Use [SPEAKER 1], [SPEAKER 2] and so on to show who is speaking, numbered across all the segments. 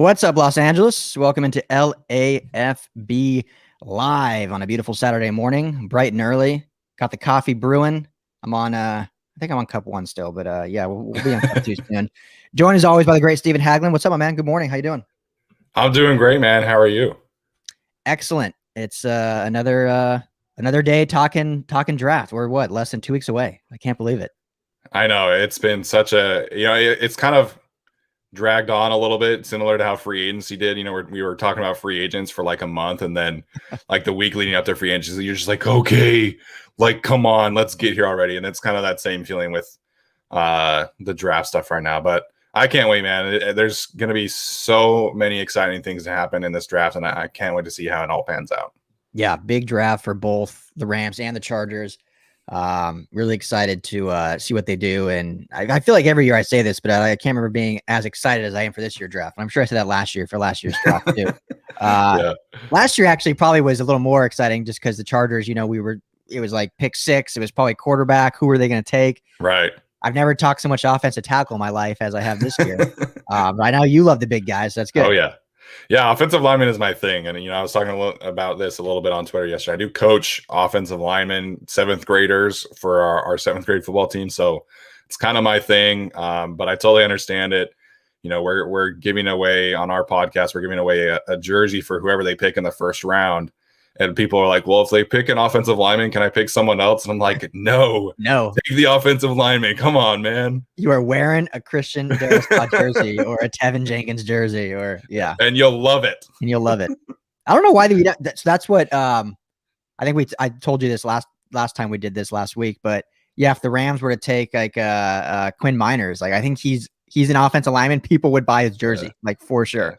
[SPEAKER 1] What's up, Los Angeles? Welcome into LAFB Live on a beautiful Saturday morning, bright and early. Got the coffee brewing. I'm on, I think I'm on cup one still, but yeah, we'll be on cup two soon. Joined as always by the great Stephen Haglund. What's up, my man? Good morning. How you doing?
[SPEAKER 2] I'm doing great, man. How are you?
[SPEAKER 1] Excellent. It's another day talking draft. We're what, less than 2 weeks away. I can't believe it.
[SPEAKER 2] I know it's been such a, it's kind of dragged on a little bit, similar to how free agency did. We were talking about free agents for like a month, and then like the week leading up to free agency, you're just like, okay, like, come on, let's get here already. And it's kind of that same feeling with the draft stuff right now. But I can't wait, man. There's going to be so many exciting things to happen in this draft, and I can't wait to see how it all pans out.
[SPEAKER 1] Yeah, big draft for both the Rams and the Chargers. Really excited to see what they do. And I feel like every year I say this, but I can't remember being as excited as I am for this year's draft. And I'm sure I said that last year for last year's draft too.
[SPEAKER 2] Yeah.
[SPEAKER 1] Last year actually probably was a little more exciting just because the Chargers, it was like pick 6. It was probably quarterback. Who were they going to take?
[SPEAKER 2] Right.
[SPEAKER 1] I've never talked so much offensive tackle in my life as I have this year. But I know you love the big guys. So that's good.
[SPEAKER 2] Oh, yeah. Yeah, offensive lineman is my thing. And, I was talking about this a little bit on Twitter yesterday. I do coach offensive linemen, 7th graders for our 7th grade football team. So it's kind of my thing. But I totally understand it. We're giving away on our podcast, we're giving away a jersey for whoever they pick in the first round. And people are like, well, if they pick an offensive lineman, can I pick someone else? And I'm like, no, take the offensive lineman. Come on, man.
[SPEAKER 1] You are wearing a Christian Darrisaw jersey or a Tevin Jenkins jersey,
[SPEAKER 2] and you'll love it.
[SPEAKER 1] I don't know why that's what I think I told you this last time we did this last week, but yeah, if the Rams were to take like Quinn Miners, like I think he's an offensive lineman, people would buy his jersey, like for sure.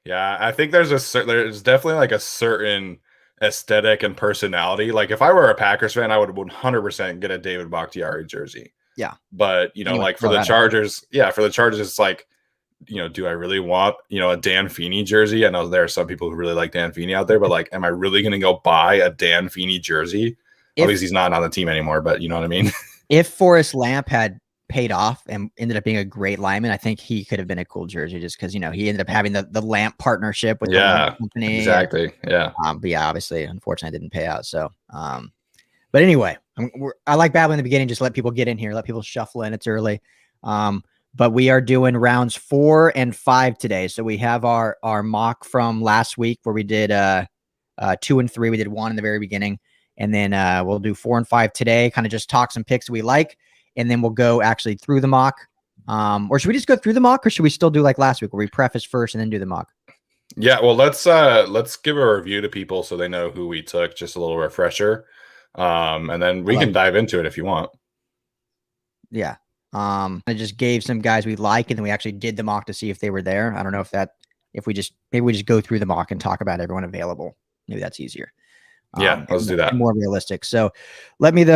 [SPEAKER 2] Yeah, I think there's definitely like a certain aesthetic and personality. Like if I were a Packers fan, I would 100% get a David Bakhtiari jersey.
[SPEAKER 1] Yeah.
[SPEAKER 2] But, like for the Chargers, it's like, do I really want, a Dan Feeney jersey? I know there are some people who really like Dan Feeney out there, but like, am I really going to go buy a Dan Feeney jersey? Obviously he's not on the team anymore, but you know what I mean?
[SPEAKER 1] If Forrest Lamp had paid off and ended up being a great lineman, I think he could have been a cool jersey just because, he ended up having the Lamp partnership with the Lamp company.
[SPEAKER 2] Exactly. Yeah.
[SPEAKER 1] But yeah, obviously, unfortunately, it didn't pay out. So, but anyway, I like battling in the beginning. Just let people get in here, let people shuffle in. It's early. But we are doing rounds 4 and 5 today. So we have our mock from last week where we did 2 and 3. We did 1 in the very beginning. And then we'll do 4 and 5 today, kind of just talk some picks we like. And then we'll go actually through the mock. Or should we just go through the mock, or should we still do like last week where we preface first and then do the mock?
[SPEAKER 2] Yeah, well, let's give a review to people so they know who we took, just a little refresher. And then we can dive into it if you want.
[SPEAKER 1] Yeah. I just gave some guys we like, and then we actually did the mock to see if they were there. I don't know if we just go through the mock and talk about everyone available. Maybe that's easier.
[SPEAKER 2] Yeah, let's do that.
[SPEAKER 1] More realistic. So let me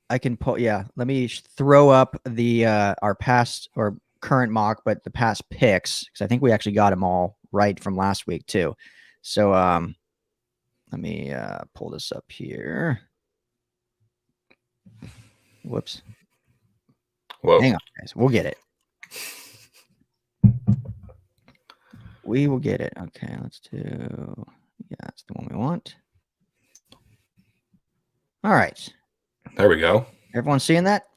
[SPEAKER 1] let me throw up the our past or current mock, but the past picks, because I think we actually got them all right from last week too. So let me pull this up here. Whoops.
[SPEAKER 2] Whoa.
[SPEAKER 1] Hang on, guys. We'll get it. We will get it. Okay, let's do. Yeah, that's the one we want. All right.
[SPEAKER 2] There we go.
[SPEAKER 1] Everyone seeing that?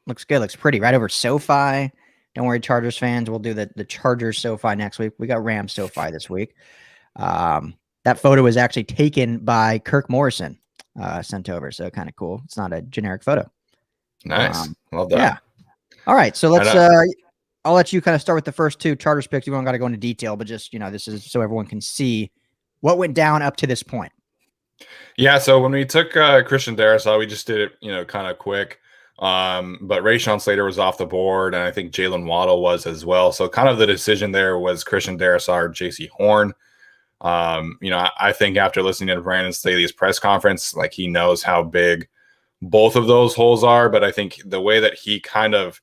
[SPEAKER 1] Looks good. Looks pretty. Right over SoFi. Don't worry, Chargers fans. We'll do the Chargers SoFi next week. We got Rams SoFi this week. That photo was actually taken by Kirk Morrison, sent over. So kind of cool. It's not a generic photo.
[SPEAKER 2] Nice. Well done.
[SPEAKER 1] Yeah. All right. So let's I'll let you kind of start with the first 2 Chargers picks. You don't got to go into detail, but just, this is so everyone can see what went down up to this point.
[SPEAKER 2] Yeah, so when we took Christian Darrisaw, we just did it, kind of quick. But Rashawn Slater was off the board, and I think Jalen Waddle was as well. So kind of the decision there was Christian Darrisaw or J.C. Horn. I think after listening to Brandon Staley's press conference, like he knows how big both of those holes are. But I think the way that he kind of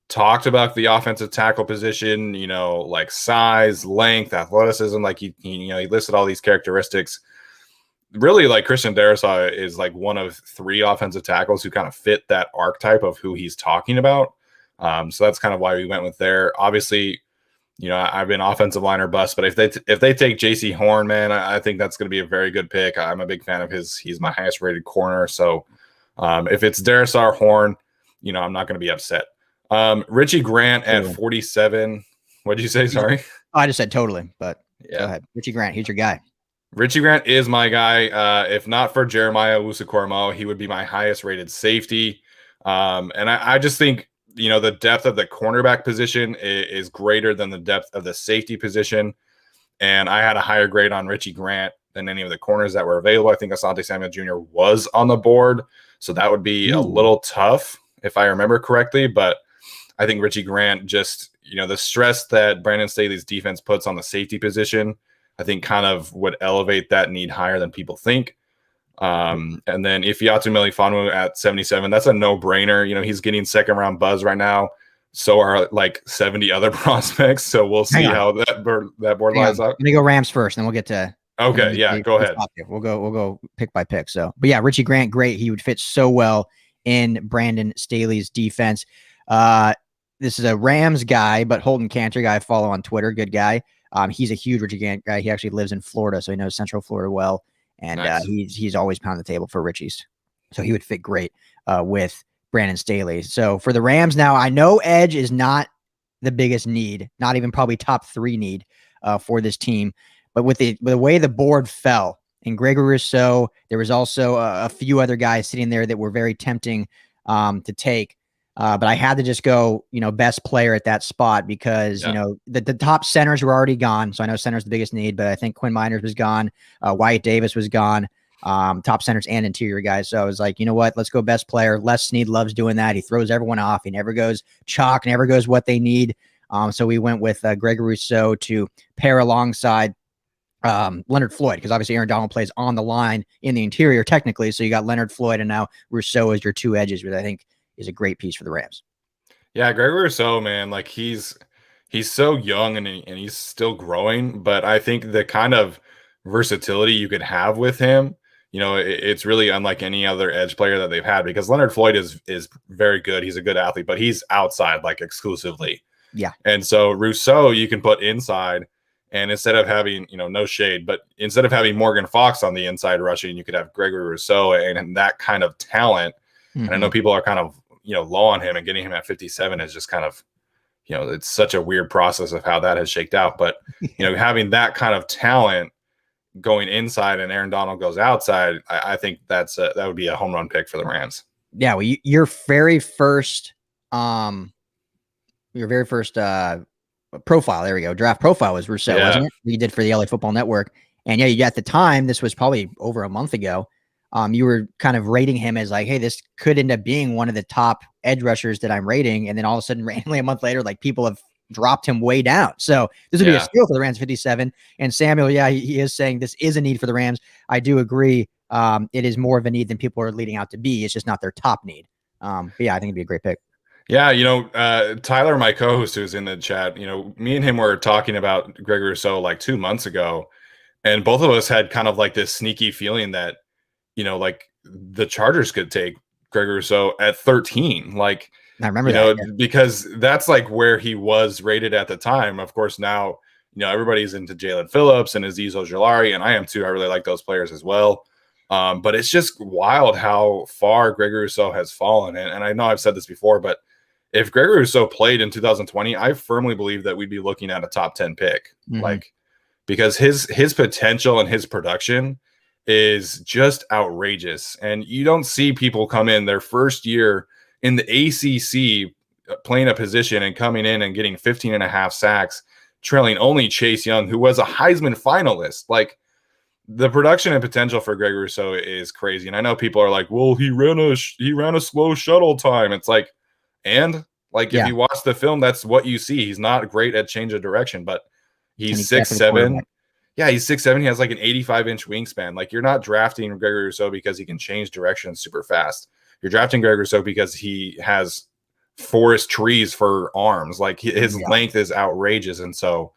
[SPEAKER 2] talked about the offensive tackle position, like size, length, athleticism, like he listed all these characteristics. Really, like Christian Darrisaw is like one of 3 offensive tackles who kind of fit that archetype of who he's talking about. So that's kind of why we went with there. Obviously, I've been offensive line or bust, but if they take JC Horn, man, I think that's going to be a very good pick. I'm a big fan of his. He's my highest rated corner. So if it's Darrisaw Horn, I'm not going to be upset. Richie Grant at 47. What did you say? Sorry.
[SPEAKER 1] I just said totally, but go ahead. Richie Grant, he's your guy.
[SPEAKER 2] Richie Grant is my guy. If not for Jeremiah Owusu-Koramoah, he would be my highest rated safety. And I just think, the depth of the cornerback position is greater than the depth of the safety position. And I had a higher grade on Richie Grant than any of the corners that were available. I think Asante Samuel Jr. was on the board. So that would be a little tough if I remember correctly. But I think Richie Grant just, the stress that Brandon Staley's defense puts on the safety position, I think kind of would elevate that need higher than people think. And then Ifeatu Melifonwu at 77, that's a no-brainer. He's getting second-round buzz right now. So are like 70 other prospects. So we'll see how that board lines up.
[SPEAKER 1] Let me go Rams first, then we'll get to.
[SPEAKER 2] Okay, yeah, go ahead.
[SPEAKER 1] We'll go pick by pick. So, but yeah, Richie Grant, great. He would fit so well in Brandon Staley's defense. This is a Rams guy, but Holden Cantor guy I follow on Twitter. Good guy. He's a huge Richie Grant guy. He actually lives in Florida, so he knows Central Florida well. And nice. He's always pounding the table for Richie's. So he would fit great with Brandon Staley. So for the Rams now, I know edge is not the biggest need, not even probably top 3 need for this team. But with the way the board fell, and Gregory Rousseau, there was also a few other guys sitting there that were very tempting to take. But I had to just go, best player at that spot because, the top centers were already gone. So I know center's the biggest need, but I think Quinn Miners was gone. Wyatt Davis was gone. Top centers and interior guys. So I was like, you know what? Let's go best player. Les Snead loves doing that. He throws everyone off. He never goes chalk, never goes what they need. So we went with Gregory Rousseau to pair alongside Leonard Floyd, because obviously Aaron Donald plays on the line in the interior technically. So you got Leonard Floyd and now Rousseau as your 2 edges, which I think is a great piece for the Rams.
[SPEAKER 2] Yeah, Gregory Rousseau, man, like he's so young and he's still growing, but I think the kind of versatility you could have with him, it's really unlike any other edge player that they've had, because Leonard Floyd is very good. He's a good athlete, but he's outside like exclusively. Yeah. And so Rousseau you can put inside, and instead of having, no shade, but instead of having Morgan Fox on the inside rushing, you could have Gregory Rousseau and that kind of talent. Mm-hmm. And I know people are kind of, low on him, and getting him at 57 is just kind of, it's such a weird process of how that has shaked out. But, having that kind of talent going inside and Aaron Donald goes outside, I think that would be a home run pick for the Rams.
[SPEAKER 1] Yeah. Well, your very first profile, there we go. Draft profile was Rousseau, wasn't it? You did for the LA Football Network. And at the time, this was probably over a month ago. You were kind of rating him as like, hey, this could end up being one of the top edge rushers that I'm rating. And then all of a sudden, randomly a month later, like people have dropped him way down. So this would be a steal for the Rams 57. And Samuel, he is saying this is a need for the Rams. I do agree. It is more of a need than people are leading out to be. It's just not their top need. But yeah, I think it'd be a great pick.
[SPEAKER 2] Yeah, Tyler, my co-host who's in the chat, me and him were talking about Gregory Rousseau like 2 months ago. And both of us had kind of like this sneaky feeling that, like the Chargers could take Gregory Rousseau at 13. Like,
[SPEAKER 1] I remember that,
[SPEAKER 2] because that's like where he was rated at the time. Of course, now, everybody's into Jalen Phillips and Azeez Ojulari, and I am too. I really like those players as well. But it's just wild how far Gregory Rousseau has fallen. And I know I've said this before, but if Gregory Rousseau played in 2020, I firmly believe that we'd be looking at a top 10 pick. Mm-hmm. Like, because his potential and his production is just outrageous. And you don't see people come in their first year in the ACC playing a position and coming in and getting 15 and a half sacks, trailing only Chase Young, who was a Heisman finalist. Like, the production and potential for Gregory Rousseau is crazy. And I know people are like, well, he ran a slow shuttle time. It's like, if you watch the film, that's what you see. He's not great at change of direction, but he's 6'7". Yeah, he's 6'7". He has like an 85-inch wingspan. Like, you're not drafting Gregory Rousseau because he can change direction super fast. You're drafting Gregory Rousseau because he has forest trees for arms. Like, his length is outrageous. And so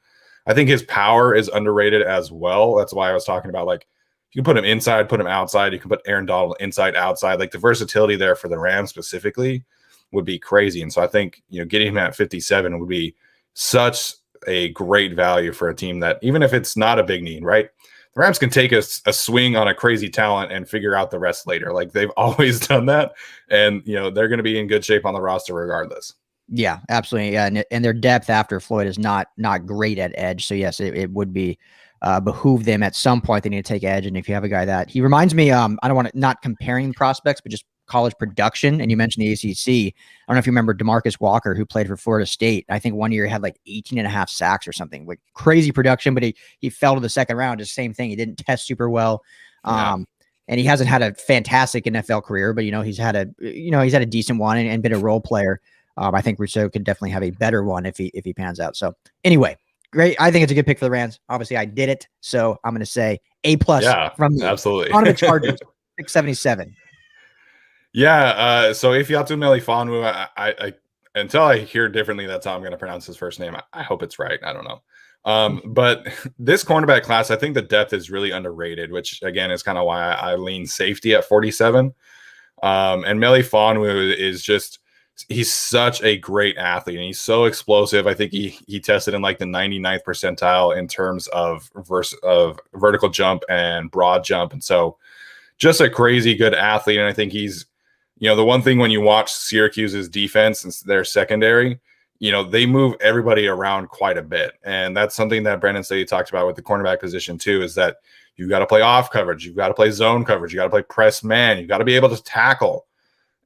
[SPEAKER 2] I think his power is underrated as well. That's why I was talking about, like, you can put him inside, put him outside. You can put Aaron Donald inside, outside. Like, the versatility there for the Rams specifically would be crazy. And so I think, getting him at 57 would be such a great value for a team that, even if it's not a big need, right? The Rams can take a swing on a crazy talent and figure out the rest later. Like they've always done that. And, they're going to be in good shape on the roster regardless.
[SPEAKER 1] Yeah, absolutely. Yeah, and their depth after Floyd is not great at edge. So yes, it would be behoove them at some point. They need to take edge. And if you have a guy that he reminds me, I don't want to, not comparing prospects, but just college production. And you mentioned the ACC. I don't know if you remember DeMarcus Walker, who played for Florida State. I think one year he had like 18 and a half sacks or something, like crazy production, but he fell to the second round. Just same thing. He didn't test super well. And he hasn't had a fantastic NFL career, but he's had a decent one and been a role player. I think Rousseau could definitely have a better one if he pans out. So anyway, great. I think it's a good pick for the Rams. Obviously I did it. So I'm going to say A+ from me.
[SPEAKER 2] Absolutely.
[SPEAKER 1] On the Chargers, 677.
[SPEAKER 2] Yeah, so Ifeatu Melifonwu, I until I hear differently, that's how I'm going to pronounce his first name. I hope it's right. I don't know. But this cornerback class, I think the depth is really underrated, which again is kind of why I lean safety at 47. And Melifonwu is just, he's such a great athlete and he's so explosive. I think he tested in like the 99th percentile in terms of vertical jump and broad jump. And so just a crazy good athlete. And I think he's, the one thing when you watch Syracuse's defense and their secondary, they move everybody around quite a bit. And that's something that Brandon Staley talked about with the cornerback position too, is that you got to play off coverage. You've got to play zone coverage. You got to play press man. You got to be able to tackle.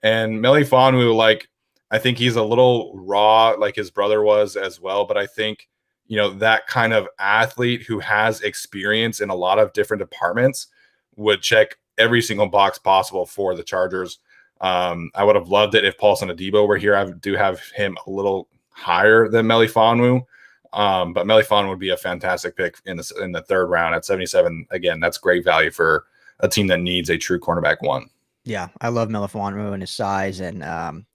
[SPEAKER 2] And Melifonwu, I think he's a little raw like his brother was as well. But I think, that kind of athlete who has experience in a lot of different departments would check every single box possible for the Chargers. I would have loved it if Paulson Adebo were here. I do have him a little higher than Melifonwu. But Melifonwu would be a fantastic pick in the third round at 77. Again, that's great value for a team that needs a true cornerback one.
[SPEAKER 1] Yeah, I love Melifonwu and his size and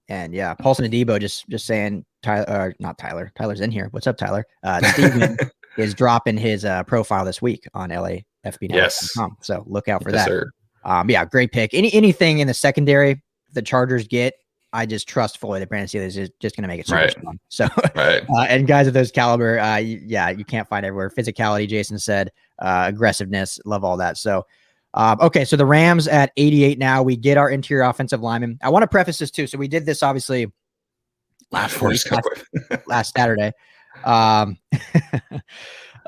[SPEAKER 1] yeah, Paulson Adebo just saying Tyler's in here. What's up, Tyler? Steven is dropping his profile this week on LAFB.
[SPEAKER 2] Yes.
[SPEAKER 1] So look out for
[SPEAKER 2] yes,
[SPEAKER 1] that.
[SPEAKER 2] Sir.
[SPEAKER 1] Yeah, great pick. Anything in the secondary the Chargers get, I just trust fully that Brandon Staley is just going to make it super strong. So,
[SPEAKER 2] right.
[SPEAKER 1] And guys of those caliber, you can't find everywhere. Physicality, Jason said, aggressiveness, love all that. So, okay, so the Rams at 88 now. We get our interior offensive lineman. I want to preface this too. So we did this obviously last Saturday.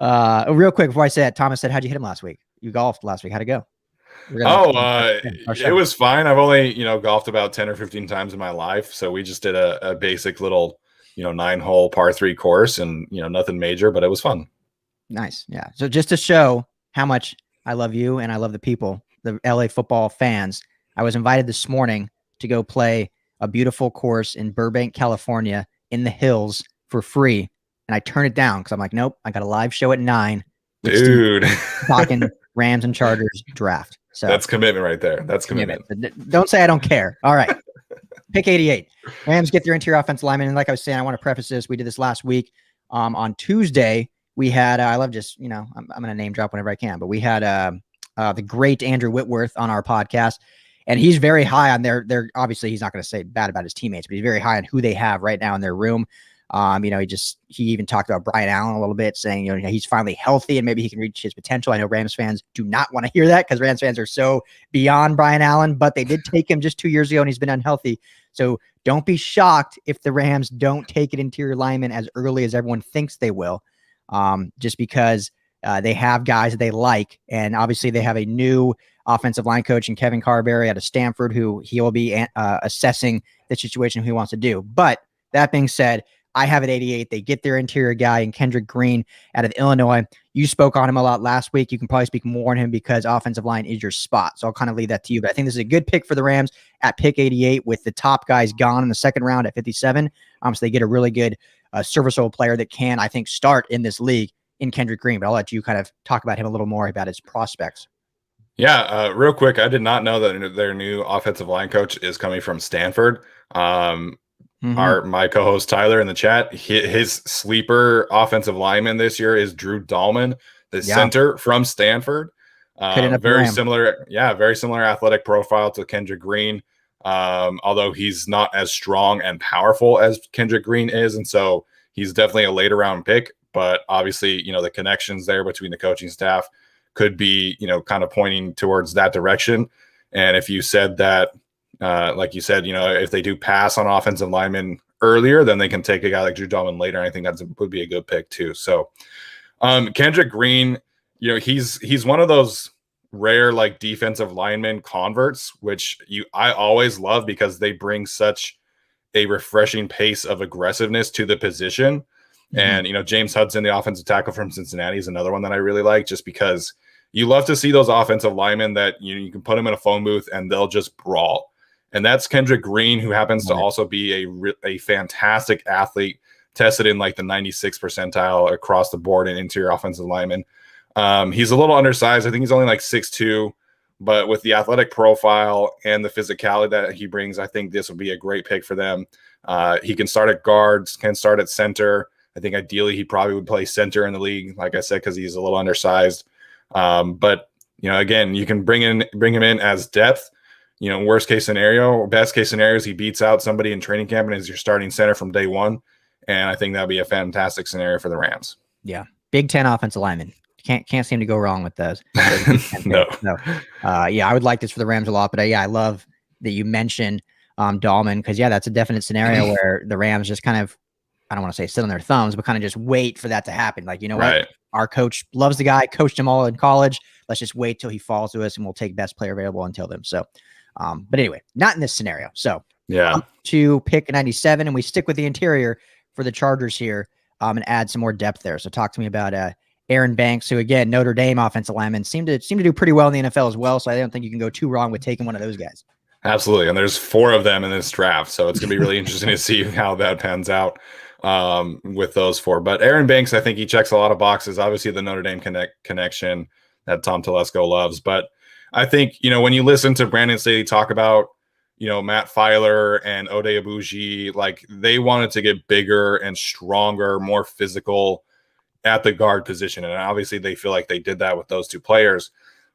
[SPEAKER 1] Real quick before I say it, Thomas said, how'd you hit him last week? You golfed last week. How'd it go?
[SPEAKER 2] It was fine. I've only, golfed about 10 or 15 times in my life. So we just did a basic little, 9-hole par 3 course and, nothing major, but it was fun.
[SPEAKER 1] Nice. Yeah. So just to show how much I love you and I love the people, the LA football fans, I was invited this morning to go play a beautiful course in Burbank, California in the hills for free. And I turned it down because I'm like, nope, I got a live show at 9.
[SPEAKER 2] Dude.
[SPEAKER 1] Talking Rams and Chargers draft. So
[SPEAKER 2] that's commitment right there. That's commitment.
[SPEAKER 1] Don't say I don't care. All right. Pick 88. Rams get their interior offensive lineman. And like I was saying, I want to preface this. We did this last week. On Tuesday, we had, I love just, I'm going to name drop whenever I can, but we had the great Andrew Whitworth on our podcast. And he's very high on their obviously he's not going to say bad about his teammates, but he's very high on who they have right now in their room. He even talked about Brian Allen a little bit, saying, he's finally healthy and maybe he can reach his potential. I know Rams fans do not want to hear that because Rams fans are so beyond Brian Allen, but they did take him just 2 years ago and he's been unhealthy. So don't be shocked if the Rams don't take an interior lineman as early as everyone thinks they will, just because they have guys that they like. And obviously they have a new offensive line coach in Kevin Carberry out of Stanford, who he will be assessing the situation he wants to do. But that being said, I have at 88. They get their interior guy in Kendrick Green out of Illinois. You spoke on him a lot last week. You can probably speak more on him because offensive line is your spot. So I'll kind of leave that to you. But I think this is a good pick for the Rams at pick 88 with the top guys gone in the second round at 57. So they get a really good serviceable player that can, I think, start in this league in Kendrick Green. But I'll let you kind of talk about him a little more about his prospects.
[SPEAKER 2] Yeah, real quick. I did not know that their new offensive line coach is coming from Stanford. My co-host Tyler in the chat, his sleeper offensive lineman this year is Dyrud Dahlman, the center from Stanford. Very similar athletic profile to Kendra Green, although he's not as strong and powerful as Kendrick Green is, and so he's definitely a later round pick. but obviously, the connections there between the coaching staff could be, kind of pointing towards that direction. And if you said that, like you said, if they do pass on offensive linemen earlier, then they can take a guy like Drew Dahlman later. And I think that would be a good pick too. So Kendrick Green, he's one of those rare like defensive lineman converts, which I always love because they bring such a refreshing pace of aggressiveness to the position. Mm-hmm. And, James Hudson, the offensive tackle from Cincinnati, is another one that I really like, just because you love to see those offensive linemen that you can put them in a phone booth and they'll just brawl. And that's Kendrick Green, who happens to also be a fantastic athlete, tested in like the 96th percentile across the board in interior offensive lineman. He's a little undersized. I think he's only like 6'2", but with the athletic profile and the physicality that he brings, I think this would be a great pick for them. He can start at guards, can start at center. I think ideally he probably would play center in the league, like I said, because he's a little undersized. But again, you can bring him in as depth. Worst case scenario or best case scenario is he beats out somebody in training camp and is your starting center from day one. And I think that'd be a fantastic scenario for the Rams.
[SPEAKER 1] Yeah. Big 10 offensive linemen. Can't seem to go wrong with those.
[SPEAKER 2] No.
[SPEAKER 1] Yeah, I would like this for the Rams a lot, but I love that you mentioned Dahlman, because that's a definite scenario where the Rams just kind of, I don't want to say sit on their thumbs, but kind of just wait for that to happen. Like, what? Our coach loves the guy, coached him all in college. Let's just wait till he falls to us and we'll take best player available until then. So, but anyway, not in this scenario. So to pick 97, and we stick with the interior for the Chargers here and add some more depth there. So talk to me about Aaron Banks, who again, Notre Dame offensive lineman, seem to do pretty well in the NFL as well. So I don't think you can go too wrong with taking one of those guys.
[SPEAKER 2] Absolutely. And there's 4 of them in this draft. So it's going to be really interesting to see how that pans out with those 4. But Aaron Banks, I think he checks a lot of boxes. Obviously the Notre Dame connection that Tom Telesco loves. But I think, when you listen to Brandon Staley talk about, Matt Filer and Ode Abuji, like they wanted to get bigger and stronger, more physical at the guard position. And obviously they feel like they did that with those 2 players.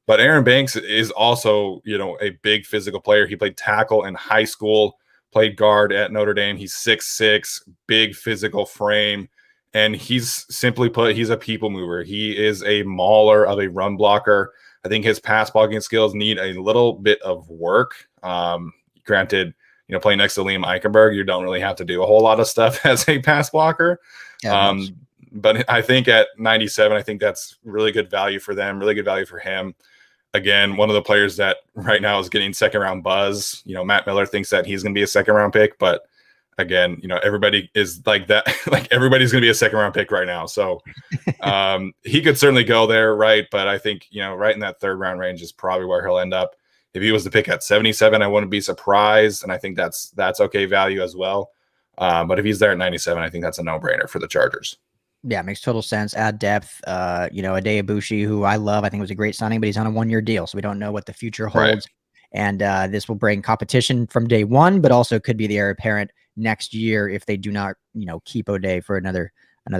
[SPEAKER 2] But Aaron Banks is also, a big physical player. He played tackle in high school, played guard at Notre Dame. He's 6'6", big physical frame. And he's simply put, he's a people mover. He is a mauler of a run blocker. I think his pass blocking skills need a little bit of work. Granted, playing next to Liam Eichenberg, you don't really have to do a whole lot of stuff as a pass blocker. But I think at 97, I think that's really good value for them, really good value for him. Again, one of the players that right now is getting second round buzz. Matt Miller thinks that he's going to be a second round pick, but again, everybody is like that. Like everybody's going to be a second round pick right now. So he could certainly go there. Right. But I think, right in that 3rd round range is probably where he'll end up. If he was to pick at 77, I wouldn't be surprised. And I think that's okay value as well. But if he's there at 97, I think that's a no brainer for the Chargers.
[SPEAKER 1] Yeah, makes total sense. Add depth. Ade Abushi, who I love, I think was a great signing, but he's on a 1-year deal, so we don't know what the future holds. Right. And this will bring competition from day one, but also could be the heir apparent next year if they do not, keep Ode for another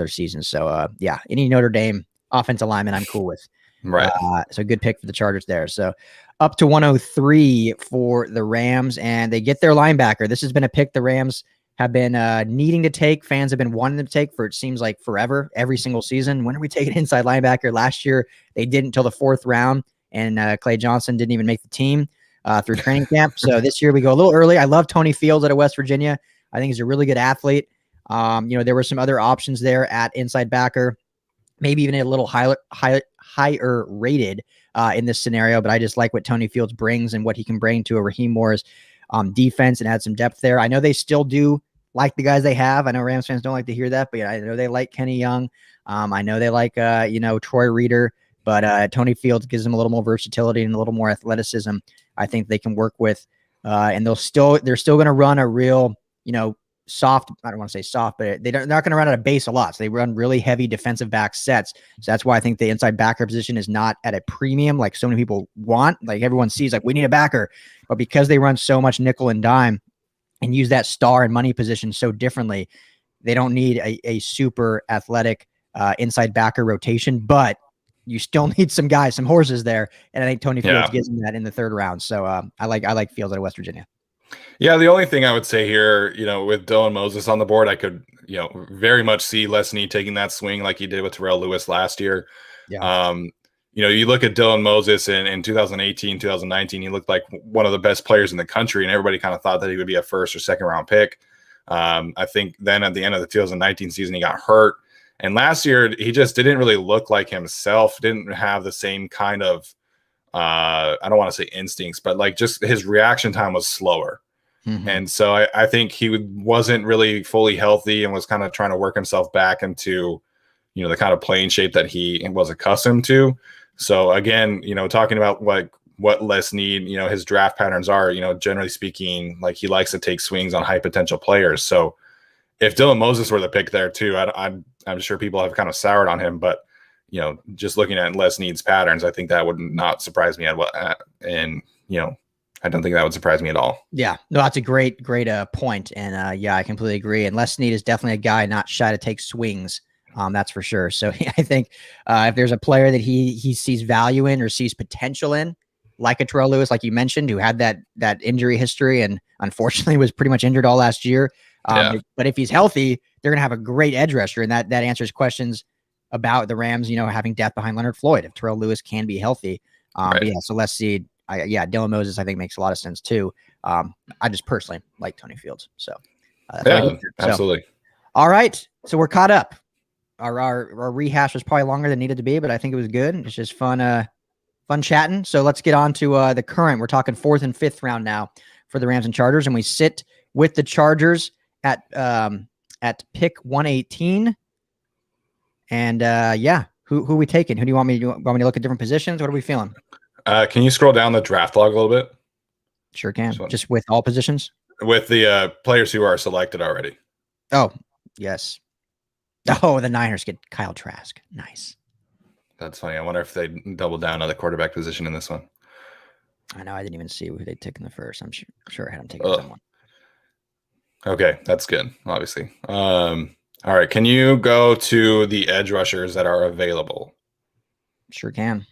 [SPEAKER 1] season. So any Notre Dame offensive lineman I'm cool with.
[SPEAKER 2] Right.
[SPEAKER 1] So good pick for the Chargers there. So up to 103 for the Rams, and they get their linebacker. This has been a pick the Rams have been needing to take. Fans have been wanting to take for, it seems like, forever, every single season. When are we taking inside linebacker? Last year, they didn't until the 4th round, and Clay Johnson didn't even make the team through training camp. So this year we go a little early. I love Tony Fields out of West Virginia. I think he's a really good athlete. There were some other options there at inside backer, maybe even a little higher rated in this scenario, but I just like what Tony Fields brings and what he can bring to a Raheem Morris defense and add some depth there. I know they still do like the guys they have. I know Rams fans don't like to hear that, but I know they like Kenny Young. I know they like, Troy Reader, but Tony Fields gives them a little more versatility and a little more athleticism. I think they can work with, and they're still going to run a real, soft. I don't want to say soft, but they're not going to run out of base a lot. So they run really heavy defensive back sets. So that's why I think the inside backer position is not at a premium like so many people want. Like everyone sees, like we need a backer, but because they run so much nickel and dime and use that star and money position so differently, they don't need a super athletic inside backer rotation, but you still need some horses there. And I think Tony Fields gives them that in the 3rd round. So I like Fields out of West Virginia.
[SPEAKER 2] Yeah, the only thing I would say here, with Dylan Moses on the board, I could, very much see Les Snead taking that swing like he did with Terrell Lewis last year.
[SPEAKER 1] Yeah.
[SPEAKER 2] You look at Dylan Moses in 2018, 2019, he looked like one of the best players in the country, and everybody kind of thought that he would be a first or second round pick. I think then at the end of the 2019 season, he got hurt. And last year, he just didn't really look like himself, didn't have the same kind of, I don't want to say instincts, but like just his reaction time was slower.
[SPEAKER 1] Mm-hmm.
[SPEAKER 2] And so I think he wasn't really fully healthy and was kind of trying to work himself back into, the kind of playing shape that he was accustomed to. So again, talking about what Les Snead, his draft patterns are, generally speaking, like he likes to take swings on high potential players. So if Dylan Moses were the pick there too, I'm sure people have kind of soured on him, but just looking at Les Snead's patterns, I think that would not surprise me I don't think that would surprise me at all.
[SPEAKER 1] Yeah, no, that's a great point. And I completely agree. And Les Snead is definitely a guy not shy to take swings. That's for sure. So I think if there's a player that he sees value in or sees potential in, like a Terrell Lewis, like you mentioned, who had that injury history and unfortunately was pretty much injured all last year. But if he's healthy, they're going to have a great edge rusher. And that answers questions about the Rams, having depth behind Leonard Floyd if Terrell Lewis can be healthy.
[SPEAKER 2] Right.
[SPEAKER 1] But yeah, so let's see. Dylan Moses, I think makes a lot of sense too. I just personally like Tony Fields. So,
[SPEAKER 2] absolutely.
[SPEAKER 1] All right. So we're caught up. Our rehash was probably longer than needed to be, but I think it was good. It's just fun chatting. So let's get on to the current. We're talking 4th and 5th round now for the Rams and Chargers, and we sit with the Chargers at pick 118. And who are we taking? Who do you want me to do? Want me to look at different positions? What are we feeling?
[SPEAKER 2] Can you scroll down the draft log a little bit?
[SPEAKER 1] Sure can. Just with all positions?
[SPEAKER 2] With the players who are selected already.
[SPEAKER 1] Oh, yes. Oh, the Niners get Kyle Trask. Nice.
[SPEAKER 2] That's funny. I wonder if they double down on the quarterback position in this one.
[SPEAKER 1] I know. I didn't even see who they took in the first. I'm sure I had them taking someone.
[SPEAKER 2] Okay, that's good, obviously. All right. Can you go to the edge rushers that are available?
[SPEAKER 1] Sure can.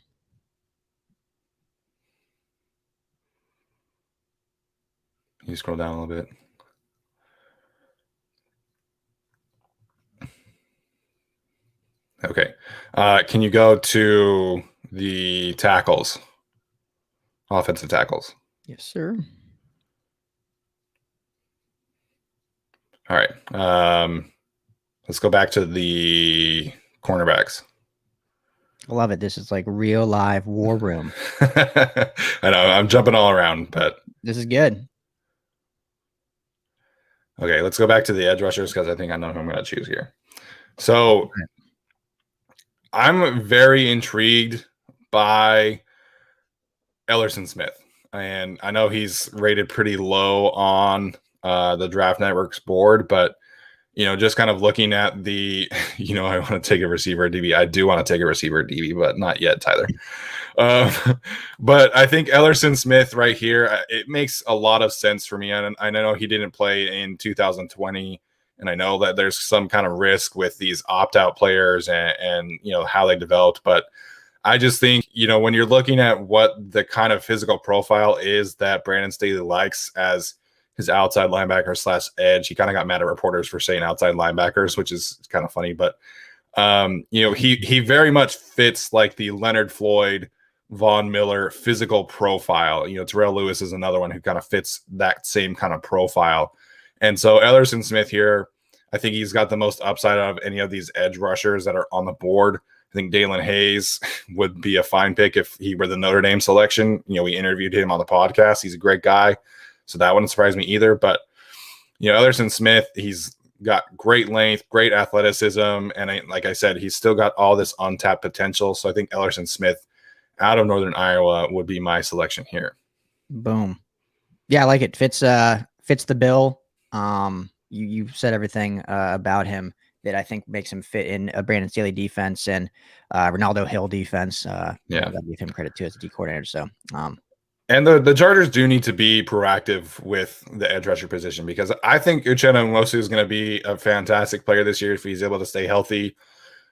[SPEAKER 2] Can you scroll down a little bit? Okay. Can you go to the tackles? Offensive tackles.
[SPEAKER 1] Yes, sir.
[SPEAKER 2] All right. Let's go back to the cornerbacks.
[SPEAKER 1] I love it. This is like real live war room.
[SPEAKER 2] I know. I'm jumping all around, but
[SPEAKER 1] this is good.
[SPEAKER 2] Okay, let's go back to the edge rushers because I think I know who I'm going to choose here. So I'm very intrigued by Ellerson Smith. And I know he's rated pretty low on the Draft Network's board, but, just kind of looking at the, I want to take a receiver at DB. I do want to take a receiver at DB, but not yet, Tyler. But I think Ellerson Smith right here, it makes a lot of sense for me. And I know he didn't play in 2020. And I know that there's some kind of risk with these opt-out players and how they developed. But I just think, when you're looking at what the kind of physical profile is that Brandon Staley likes as his outside linebacker / edge, he kind of got mad at reporters for saying outside linebackers, which is kind of funny. But, he very much fits like the Leonard Floyd, Von Miller physical profile. Terrell Lewis is another one who kind of fits that same kind of profile. And so Ellerson Smith here, I think he's got the most upside out of any of these edge rushers that are on the board. I think Dalen Hayes would be a fine pick if he were the Notre Dame selection. We interviewed him on the podcast. He's a great guy. So that wouldn't surprise me either. But, Ellerson Smith, he's got great length, great athleticism. And like I said, he's still got all this untapped potential. So I think Ellerson Smith out of Northern Iowa would be my selection here.
[SPEAKER 1] Boom. Yeah, I like it. Fits the bill. You said everything about him that I think makes him fit in a Brandon Staley defense and Ronaldo Hill defense. Gotta give him credit too as a D coordinator. So,
[SPEAKER 2] and the Chargers do need to be proactive with the edge rusher position because I think Uchenna Nwosu is going to be a fantastic player this year if he's able to stay healthy.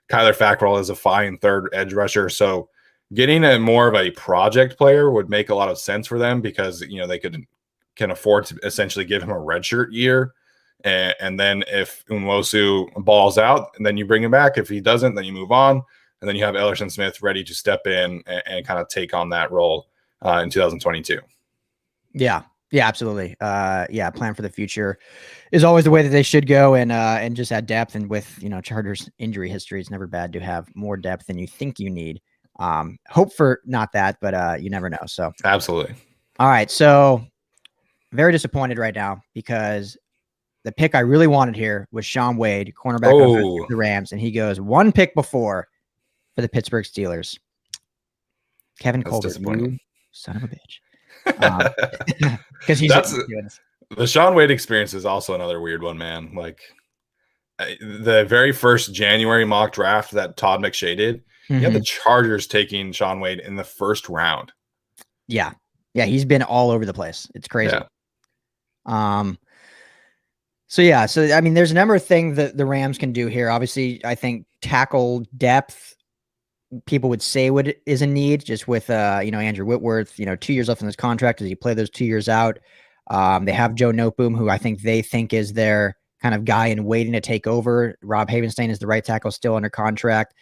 [SPEAKER 2] Kyler Fackrell is a fine third edge rusher, so getting a more of a project player would make a lot of sense for them because they could can afford to essentially give him a redshirt year. And then if Nwosu balls out, and then you bring him back. If he doesn't, then you move on. And then you have Ellerson Smith ready to step in and kind of take on that role in 2022.
[SPEAKER 1] Yeah. Yeah, absolutely. Plan for the future is always the way that they should go, and just add depth. And with, Chargers injury history, it's never bad to have more depth than you think you need. Hope for not that, but you never know. So
[SPEAKER 2] absolutely.
[SPEAKER 1] All right. So very disappointed right now because the pick I really wanted here was Shaun Wade, cornerback of the Rams, and he goes one pick before for the Pittsburgh Steelers. Kevin Colbert, you son of a bitch. Because he's
[SPEAKER 2] the Shaun Wade experience is also another weird one, man. Like the very first January mock draft that Todd McShay did, you had the Chargers taking Shaun Wade in the first round.
[SPEAKER 1] Yeah. He's been all over the place. It's crazy.
[SPEAKER 2] Yeah.
[SPEAKER 1] So I mean, there's a number of things that the Rams can do here. Obviously, I think tackle depth, people would say is a need, just with Andrew Whitworth, 2 years left in his contract. Does he play those 2 years out? They have Joe Noteboom, who I think they think is their kind of guy in waiting to take over. Rob Havenstein is the right tackle, still under contract.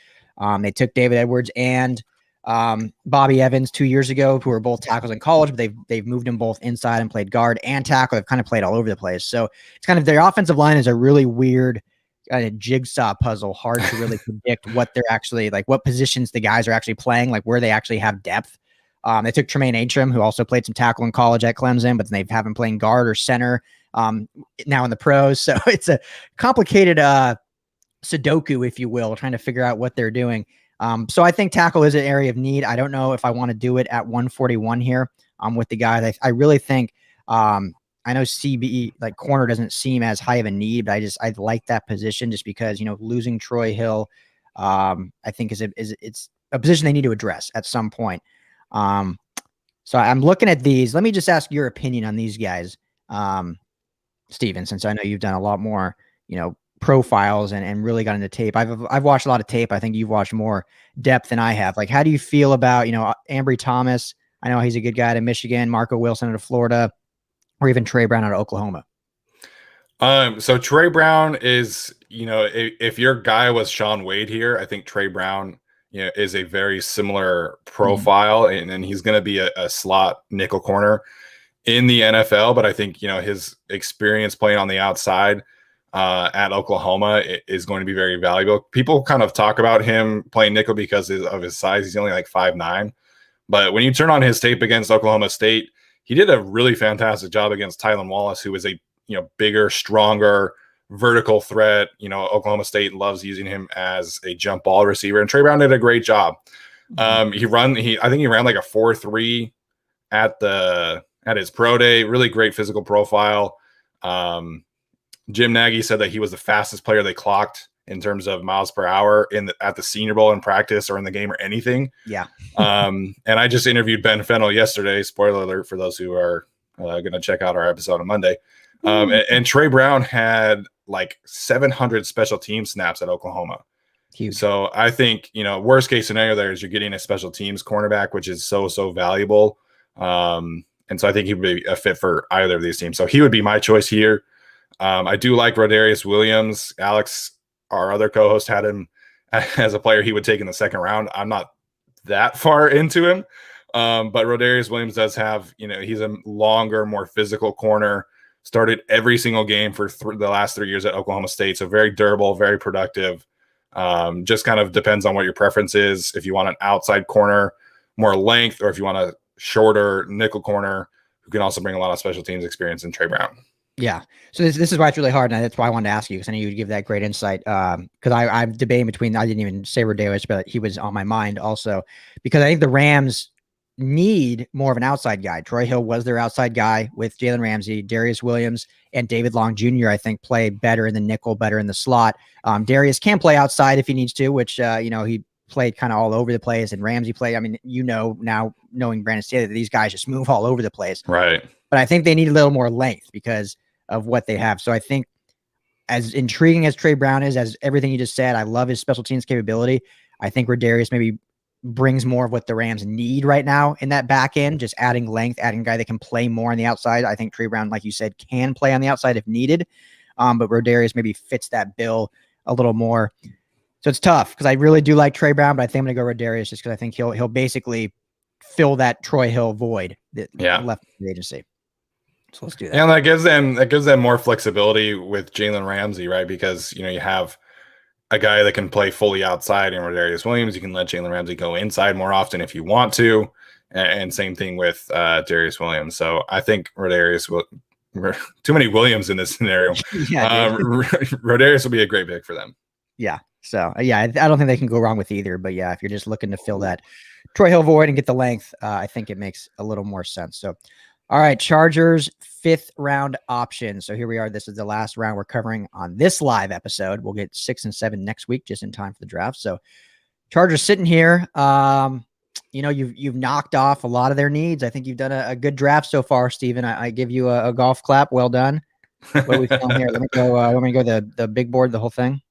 [SPEAKER 1] They took David Edwards and Bobby Evans 2 years ago, who were both tackles in college, but they've moved them both inside and played guard and tackle. They've kind of played all over the place. So it's kind of, their offensive line is a really weird kind of jigsaw puzzle, hard to really predict what they're actually like, what positions the guys are actually playing, like where they actually have depth. They took Tremaine Atram, who also played some tackle in college at Clemson, but they haven't played guard or center now in the pros. So it's a complicated Sudoku, if you will, trying to figure out what they're doing. So I think tackle is an area of need. I don't know if I want to do it at 141 here with the guys. I really think I know CB, like corner, doesn't seem as high of a need, but I like that position just because, losing Troy Hill, I think it's a position they need to address at some point. So I'm looking at these. Let me just ask your opinion on these guys, Steven, since I know you've done a lot more, profiles and really got into tape. I've watched a lot of tape. I think you've watched more depth than I have. Like, how do you feel about, Ambry Thomas? I know he's a good guy to Michigan, Marco Wilson out of Florida, or even Trey Brown out of Oklahoma.
[SPEAKER 2] So Trey Brown is, if your guy was Shaun Wade here, I think Trey Brown, is a very similar profile, and he's going to be a slot nickel corner in the NFL. But I think, his experience playing on the outside at Oklahoma is going to be very valuable. People kind of talk about him playing nickel because of his size. He's only like 5'9", but when you turn on his tape against Oklahoma State, he did a really fantastic job against Tylan Wallace, who is a bigger, stronger, vertical threat. Oklahoma State loves using him as a jump ball receiver, and Trey Brown did a great job. I think he ran like a 4.3 at his pro day. Really great physical profile. Jim Nagy said that he was the fastest player they clocked in terms of miles per hour at the Senior Bowl in practice or in the game or anything.
[SPEAKER 1] Yeah.
[SPEAKER 2] And I just interviewed Ben Fennell yesterday. Spoiler alert for those who are going to check out our episode on Monday. And Trey Brown had like 700 special team snaps at Oklahoma.
[SPEAKER 1] Huge.
[SPEAKER 2] So I think, worst case scenario there is you're getting a special teams cornerback, which is so valuable. And so I think he would be a fit for either of these teams. So he would be my choice here. I do like Rodarius Williams. Alex, our other co-host, had him as a player he would take in the second round. I'm not that far into him. But Rodarius Williams does have, he's a longer, more physical corner. Started every single game for the last 3 years at Oklahoma State. So very durable, very productive. Just kind of depends on what your preference is. If you want an outside corner, more length, or if you want a shorter nickel corner who can also bring a lot of special teams experience in Trey Brown.
[SPEAKER 1] Yeah. So this is why it's really hard. And that's why I wanted to ask you, because I knew you'd give that great insight. Because I'm debating between, I didn't even say Rodarius, but he was on my mind also, because I think the Rams need more of an outside guy. Troy Hill was their outside guy with Jalen Ramsey, Darius Williams, and David Long Jr. I think play better in the nickel, better in the slot. Darius can play outside if he needs to, which, he played kind of all over the place, and Ramsey played. I mean, now knowing Brandon Staley, that these guys just move all over the place.
[SPEAKER 2] Right.
[SPEAKER 1] But I think they need a little more length because of what they have. So I think, as intriguing as Trey Brown is, as everything you just said, I love his special teams capability. I think Rodarius maybe brings more of what the Rams need right now in that back end, just adding length, adding a guy that can play more on the outside. I think Trey Brown, like you said, can play on the outside if needed. But Rodarius maybe fits that bill a little more. So it's tough because I really do like Trey Brown, but I think I'm going to go Rodarius just because I think he'll basically fill that Troy Hill void that left the agency. So let's do that.
[SPEAKER 2] And that gives them more flexibility with Jalen Ramsey, right? Because you have a guy that can play fully outside in Rodarius Williams. You can let Jalen Ramsey go inside more often if you want to, and same thing with Darius Williams. So I think Rodarius will. Too many Williams in this scenario. Rodarius will be a great pick for them.
[SPEAKER 1] Yeah. So I don't think they can go wrong with either. But yeah, if you're just looking to fill that Troy Hill void and get the length, I think it makes a little more sense. So. All right, Chargers 5th round option. So here we are. This is the last round we're covering on this live episode. We'll get 6 and 7 next week, just in time for the draft. So Chargers sitting here. You've knocked off a lot of their needs. I think you've done a good draft so far, Steven. I give you a golf clap. Well done. What are we feeling here? Let me go the big board, the whole thing.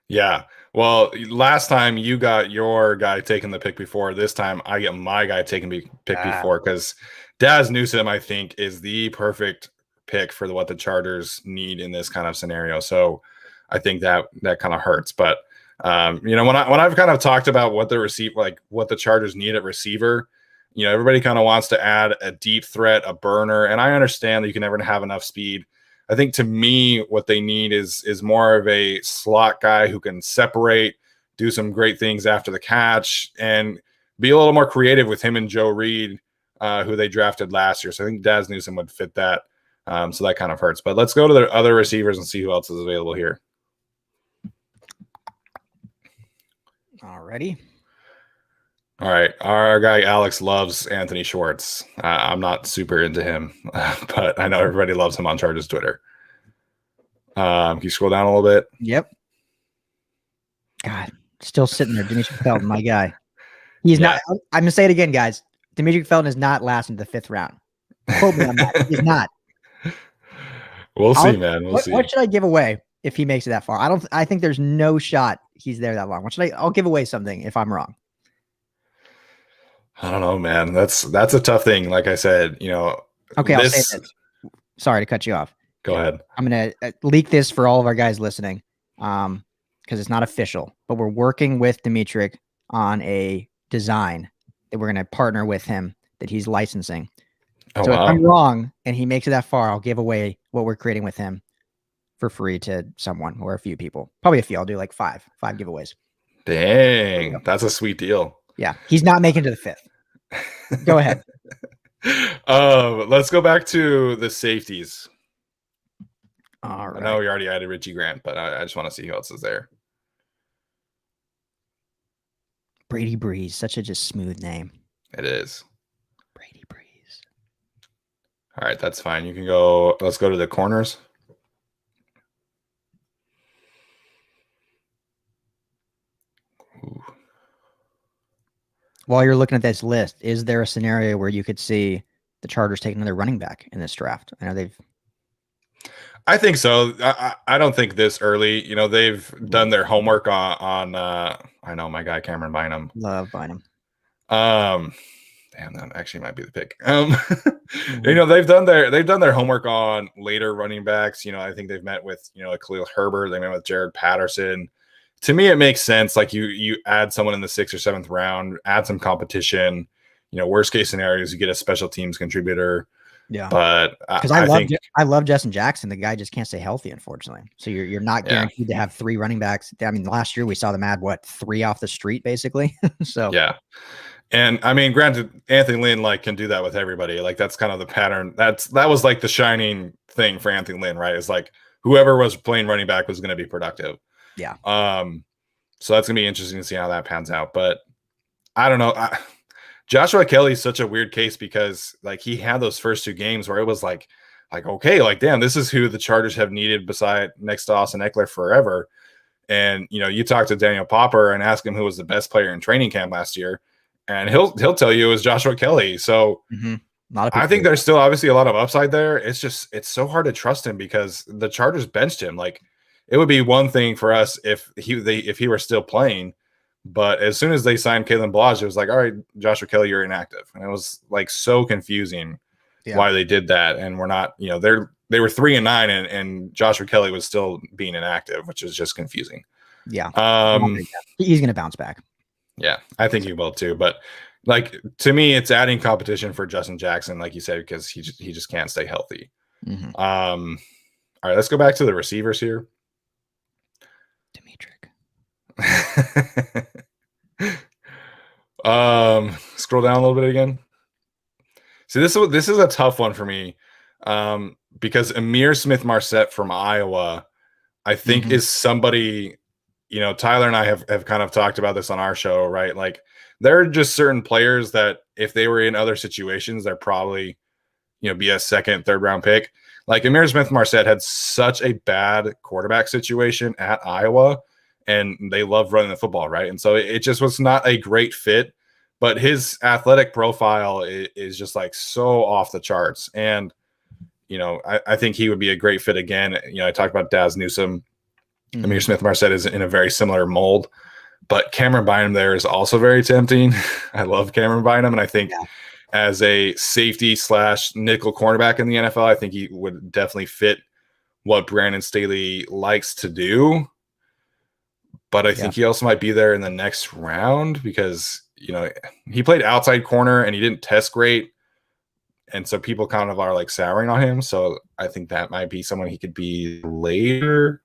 [SPEAKER 2] Yeah. Well, last time you got your guy taking the pick before. This time I get my guy taking the pick before because Daz Newsome, I think, is the perfect pick for what the Chargers need in this kind of scenario. So I think that kind of hurts. But when I've kind of talked about what the Chargers need at receiver, everybody kind of wants to add a deep threat, a burner, and I understand that you can never have enough speed. I think to me, what they need is more of a slot guy who can separate, do some great things after the catch, and be a little more creative with him and Joe Reed, who they drafted last year. So I think Daz Newsome would fit that. So that kind of hurts. But let's go to the other receivers and see who else is available here.
[SPEAKER 1] Alrighty.
[SPEAKER 2] All right. Our guy Alex loves Anthony Schwartz. I'm not super into him, but I know everybody loves him on Chargers Twitter. Can you scroll down a little bit?
[SPEAKER 1] Yep. God, still sitting there. Demetric Felton, my guy. He's not. I'm going to say it again, guys. Demetric Felton is not lasting the 5th round. Quote me on that. He's not.
[SPEAKER 2] We'll see, man. We'll see.
[SPEAKER 1] What should I give away if he makes it that far? I think there's no shot he's there that long. I'll give away something if I'm wrong.
[SPEAKER 2] I don't know, man. That's a tough thing. Like I said,
[SPEAKER 1] Okay, I'll say this. Sorry to cut you off.
[SPEAKER 2] Go ahead.
[SPEAKER 1] I'm going to leak this for all of our guys listening because it's not official, but we're working with Demetric on a design that we're going to partner with him that he's licensing.
[SPEAKER 2] Oh,
[SPEAKER 1] so
[SPEAKER 2] wow.
[SPEAKER 1] if I'm wrong and he makes it that far, I'll give away what we're creating with him for free to someone or a few people. Probably a few. I'll do like five giveaways.
[SPEAKER 2] Dang, that's a sweet deal.
[SPEAKER 1] Yeah, he's not making it to the 5th. Go ahead.
[SPEAKER 2] Let's go back to the safeties.
[SPEAKER 1] All right.
[SPEAKER 2] I know we already added Richie Grant, but I just want to see who else is there.
[SPEAKER 1] Brady Breeze, such a just smooth name.
[SPEAKER 2] It is.
[SPEAKER 1] Brady Breeze.
[SPEAKER 2] All right, that's fine. You can go. Let's go to the corners. Ooh.
[SPEAKER 1] While you're looking at this list, is there a scenario where you could see the Chargers take another running back in this draft? I know
[SPEAKER 2] I think so. I don't think this early. They've done their homework on I know my guy Cameron Bynum.
[SPEAKER 1] Love Bynum.
[SPEAKER 2] Damn, that actually might be the pick. They've done their homework on later running backs. I think they've met with Khalil Herbert. They met with Jared Patterson. To me, it makes sense. Like you add someone in the 6th or 7th round, add some competition. Worst case scenario is you get a special teams contributor. Yeah, but
[SPEAKER 1] because I love Justin Jackson. The guy just can't stay healthy, unfortunately. So you're not guaranteed to have 3 running backs. I mean, last year we saw them add 3 off the street, basically. So
[SPEAKER 2] yeah, and I mean, granted, Anthony Lynn can do that with everybody. That's kind of the pattern. That was the shining thing for Anthony Lynn, right? It's whoever was playing running back was going to be productive.
[SPEAKER 1] Yeah.
[SPEAKER 2] So that's gonna be interesting to see how that pans out. But I don't know. Joshua Kelly is such a weird case because he had those first 2 games where it was okay, damn, this is who the Chargers have needed beside next to Austin Eckler forever. And you talk to Daniel Popper and ask him who was the best player in training camp last year, and he'll tell you it was Joshua Kelly. So I think there's still obviously a lot of upside there. It's so hard to trust him because the Chargers benched him. It would be one thing for us if he were still playing, But as soon as they signed Kalen Balaj, it was like, all right, Joshua Kelly, you're inactive. And it was like so confusing why they did that. And we're not, they were 3-9 and Joshua Kelly was still being inactive, which is just confusing.
[SPEAKER 1] Yeah. He's going to bounce back.
[SPEAKER 2] Yeah, I think he will too. But like, to me, it's adding competition for Justin Jackson, like you said, because he just can't stay healthy.
[SPEAKER 1] Mm-hmm.
[SPEAKER 2] All right, let's go back to the receivers here. Scroll down a little bit again. See, this is a tough one for me, because Amir Smith-Marset from Iowa, I think is somebody, Tyler and I have kind of talked about this on our show, right? Like, there are just certain players that if they were in other situations, they're probably, be a second, third round pick. Like Amir Smith-Marset had such a bad quarterback situation at Iowa, and they love running the football, right? And so it just was not a great fit, but his athletic profile is just like so off the charts. And, I think he would be a great fit again. I talked about Daz Newsome. Amir Smith-Marset is in a very similar mold, but Cameron Bynum there is also very tempting. I love Cameron Bynum, and I think as a safety / nickel cornerback in the NFL, I think he would definitely fit what Brandon Staley likes to do. But I think he also might be there in the next round because, he played outside corner and he didn't test great. And so people kind of are like souring on him. So I think that might be someone he could be later.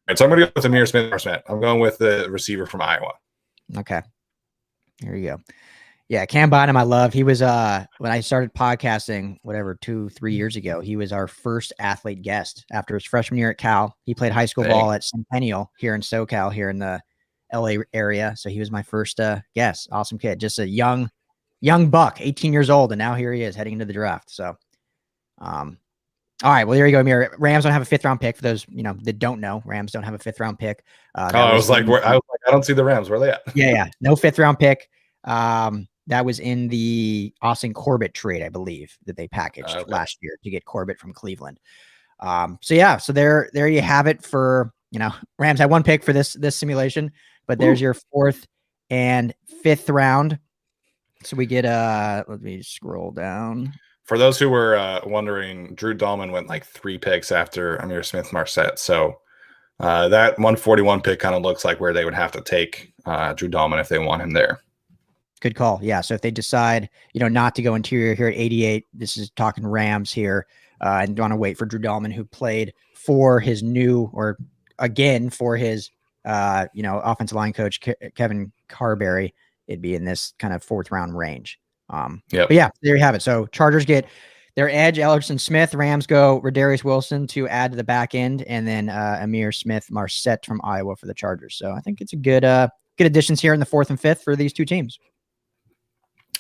[SPEAKER 2] And so I'm going to go with Amir Smith-Marset. I'm going with the receiver from Iowa.
[SPEAKER 1] Okay. Here you go. Yeah, Cam Bynum I love. He was, when I started podcasting, 2-3 years ago, he was our first athlete guest after his freshman year at Cal. He played high school ball at Centennial here in SoCal, here in the LA area. So he was my first guest. Awesome kid. Just a young buck, 18 years old. And now here he is heading into the draft. So, all right. Well, there you go, Amir. Rams don't have a 5th round pick for those, that don't know. Rams don't have a 5th round pick.
[SPEAKER 2] I was like, I don't see the Rams. Where are they at?
[SPEAKER 1] Yeah. No 5th round pick. That was in the Austin Corbett trade, I believe, that they packaged last year to get Corbett from Cleveland. So there you have it for, Rams had 1 pick for this simulation, but there's your 4th and 5th round. So we get, let me scroll down.
[SPEAKER 2] For those who were wondering, Drew Dahlman went like 3 picks after Amir Smith-Marset. So that 141 pick kind of looks like where they would have to take Drew Dahlman if they want him there.
[SPEAKER 1] Good call. Yeah. So if they decide, not to go interior here at 88, this is talking Rams here, and want to wait for Drew Dahlman, who played for his offensive line coach, Kevin Carberry, it'd be in this kind of 4th round range. But yeah, there you have it. So Chargers get their edge, Ellerson Smith. Rams go Radarius Wilson to add to the back end, and then Amir Smith-Marset from Iowa for the Chargers. So I think it's a good additions here in the 4th and 5th for these 2 teams.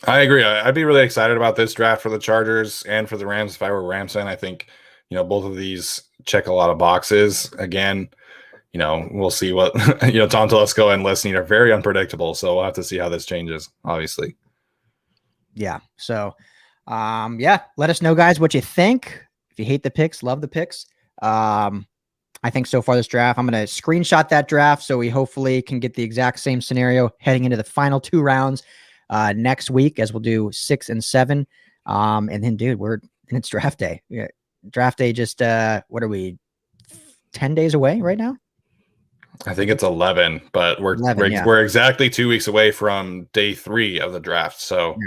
[SPEAKER 2] I agree. I'd be really excited about this draft for the Chargers and for the Rams if I were a Rams fan. I think, both of these check a lot of boxes. Again, we'll see what, Tom Telesco and listening are very unpredictable. So we'll have to see how this changes, obviously.
[SPEAKER 1] Yeah. So, let us know, guys, what you think. If you hate the picks, love the picks. I think so far this draft, I'm going to screenshot that draft so we hopefully can get the exact same scenario heading into the final 2 rounds next week, as we'll do 6 and 7. And then, dude, it's draft day. Yeah, draft day just, what are we, 10 days away right now?
[SPEAKER 2] I think it's 11, but we're exactly 2 weeks away from day 3 of the draft. So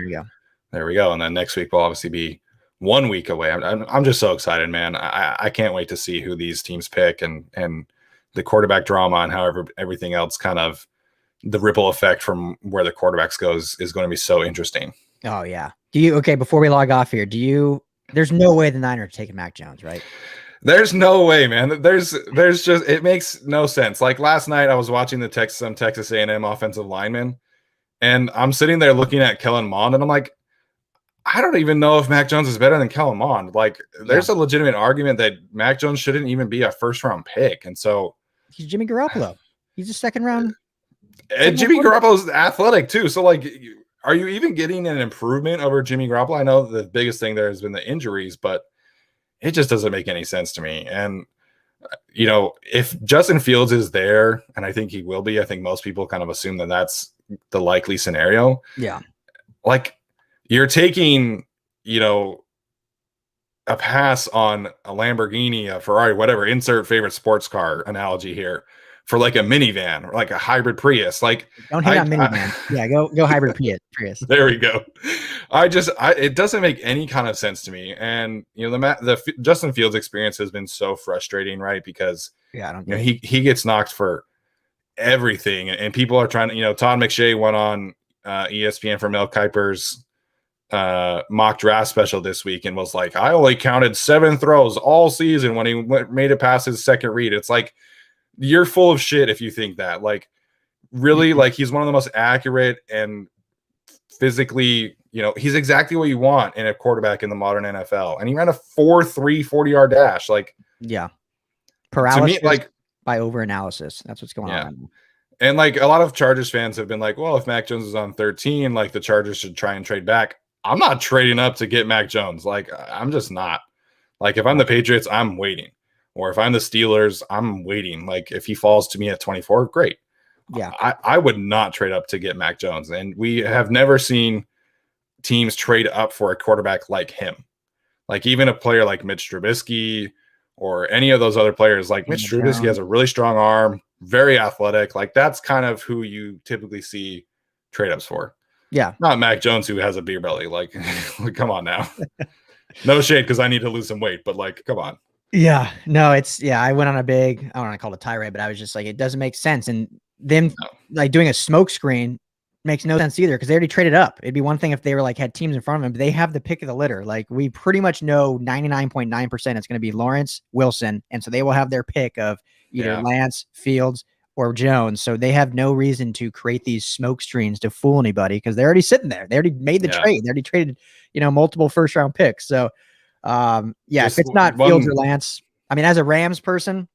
[SPEAKER 2] there we go. And then next week will obviously be 1 week away. I'm just so excited, man. I can't wait to see who these teams pick and the quarterback drama and however everything else kind of the ripple effect from where the quarterbacks goes is going to be so interesting.
[SPEAKER 1] Oh yeah. Before we log off here, there's no way the Niners are taking Mac Jones, right?
[SPEAKER 2] There's no way, man. There's just, it makes no sense. Like last night I was watching some Texas A&M offensive linemen, and I'm sitting there looking at Kellen Mond, and I'm like, I don't even know if Mac Jones is better than Kellen Mond. Like there's a legitimate argument that Mac Jones shouldn't even be a 1st round pick. And so
[SPEAKER 1] he's Jimmy Garoppolo. He's a 2nd round.
[SPEAKER 2] And Jimmy Garoppolo's athletic too. So like, are you even getting an improvement over Jimmy Garoppolo? I know the biggest thing there has been the injuries, but it just doesn't make any sense to me. And if Justin Fields is there, and I think he will be, I think most people kind of assume that that's the likely scenario.
[SPEAKER 1] Yeah.
[SPEAKER 2] Like, you're taking, a pass on a Lamborghini, a Ferrari, whatever, insert favorite sports car analogy here, for like a minivan or like a hybrid Prius. Like,
[SPEAKER 1] don't hate on minivan. Yeah, go hybrid Prius.
[SPEAKER 2] There we go. It doesn't make any kind of sense to me. And the Justin Fields experience has been so frustrating, right? Because he gets knocked for everything, and people are trying to, Todd McShay went on ESPN for Mel Kiper's mock draft special this week and was like, I only counted 7 throws all season when he made it past his second read. It's like, you're full of shit if you think that. Like, really, like, he's one of the most accurate and physically, he's exactly what you want in a quarterback in the modern NFL. And he ran a 4.3 40-yard dash. Like,
[SPEAKER 1] yeah, paralysis to me, like, by overanalysis. That's what's going on.
[SPEAKER 2] And like, a lot of Chargers fans have been like, well, if Mac Jones is on 13, like, the Chargers should try and trade back. I'm not trading up to get Mac Jones. Like, I'm just not. Like, if I'm the Patriots, I'm waiting. Or if I'm the Steelers, I'm waiting. Like, if he falls to me at 24, great.
[SPEAKER 1] Yeah.
[SPEAKER 2] I would not trade up to get Mac Jones. And we have never seen teams trade up for a quarterback like him. Like, even a player like Mitch Trubisky or any of those other players, like Mitch Trubisky has a really strong arm, very athletic. Like, that's kind of who you typically see trade ups for.
[SPEAKER 1] Yeah.
[SPEAKER 2] Not Mac Jones, who has a beer belly. Like, come on now. No shade, because I need to lose some weight, but like, come on.
[SPEAKER 1] Yeah. No, I went on a big, I don't want to call it a tirade, but I was just like, it doesn't make sense. And them like doing a smoke screen makes no sense either, because they already traded up. It'd be one thing if they were like had teams in front of them, but they have the pick of the litter. Like, we pretty much know 99.9% it's going to be Lawrence, Wilson. And so they will have their pick of either Lance, Fields, or Jones. So they have no reason to create these smoke screens to fool anybody, because they're already sitting there. They already made the trade. They already traded, multiple first round picks. So if it's not Fields or Lance, I mean, as a Rams person,